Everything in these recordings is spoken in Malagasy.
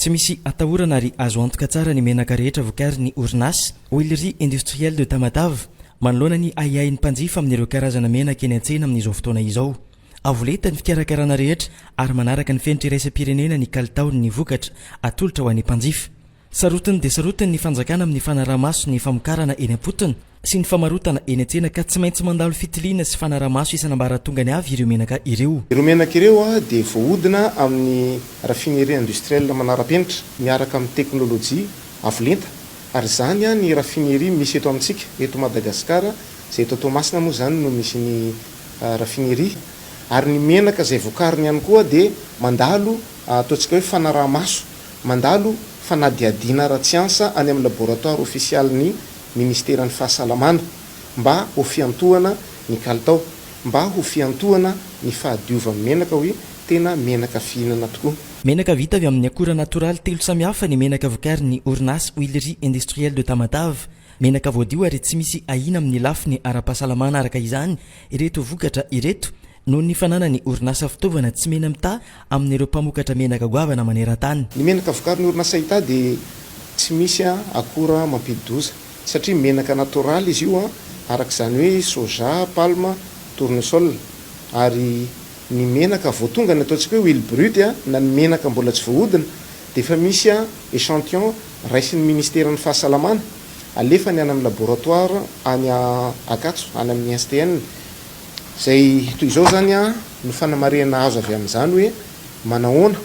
tsy misy atahorana ary azo antoka tsara ny menaka rehetra vokarin ny orinasy Huileries Industrielles de Tamatave manoloana ny aiain'ny mpanjifa amin'ireo karazana menaka eny an-tsena amin'izao fotoana izao. Avolenta ny fikarakarana rehetra ary manaraka ny fenitra iraisam-pirenena ny kalitaony ny vokatra atolotra ho an'ny mpanjifa. Sarotiny dia sarotiny ny fanjakana amin'ny fanaraha-maso ny famokarana eny am-potony sy ny famarotana eny an-tsena ka tsy maintsy mandalo fitiliana sy fanaraha-maso isan'ambaratongany avy ireo menaka ireo. Ireo menaka ireo dia voahodina amin'ny raffinerie industrielle manara-penitra miaraka amin'ny teknôlôjia avolenta ary zany ny raffinerie misy eto amintsika eto Madagasikara izay eto Toamasina moa zany no misy ny raffinerie ary ny menaka izay vokariny ihany koa dia mandalo ataontsika hoe fanaraha-maso mandalo fanadiadiana ara-tsiansa any amin'ny laboratoire ofisialin'ny ministeran'ny fahasalamana mba ho fiantohana ny kalitao mba ho fiantohana ny fahadiovan'ny menaka hoe tena menaka fihinana tokoa. Menaka vita avy amin'ny akora natoraly telo samihafa ny menaka vokarin'ny orinasy Huileries Industrielles de Tamatave. Menaka voadio ary tsy misy ahina amin'ny lafiny ara-pahasalamana araka izany ireto vokatra ireto noho ny fananany orinasa fitaovana tsy mena mita amin'ireo mpamokatra menaka goavana maneran-tany. Ny menaka vokarin'ny orinasa ita dia tsy misy akora mampidi-doza satria menaka natoraly izy io araka izany hoe soja, palma, tournesol ary ny menaka voatonga ny ataontsika hoe huile brute na ny menaka mbola tsy voahodina dia efa misy échantillon raisin'ny ministeran'ny fahasalamana alefany any amin'ny laboratoire any Akatso any amin'ny STN izay toy izao zany no fanamarihana azo avy amin'izany hoe manahoana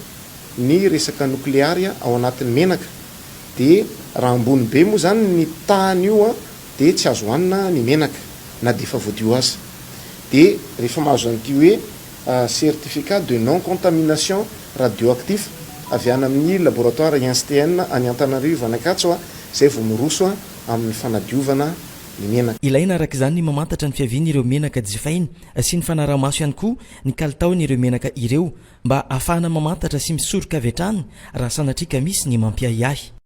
ny resaka nokleary ao anatin'ny menaka dia raha ambony be moa zany ny tahany io dia tsy azo hohanina ny menaka na dia efa voadio azy dia rehefa mahazo an'ity hoe certificat de non contamination radioactif avy any amin'ny laboratoire INSTN any Antananarivo any Akatso izay vao miroso amin'ny fanadiovana ny menaka. Ilaina araka izany ny mamantatra ny fiavian'ireo menaka jifaina sy ny fanaraha-maso ihany koa ny kalitaon'ireo menaka ireo mba ahafahana mamantatra sy misoroka avy hatrany raha sanatrika misy ny mampiahiahy.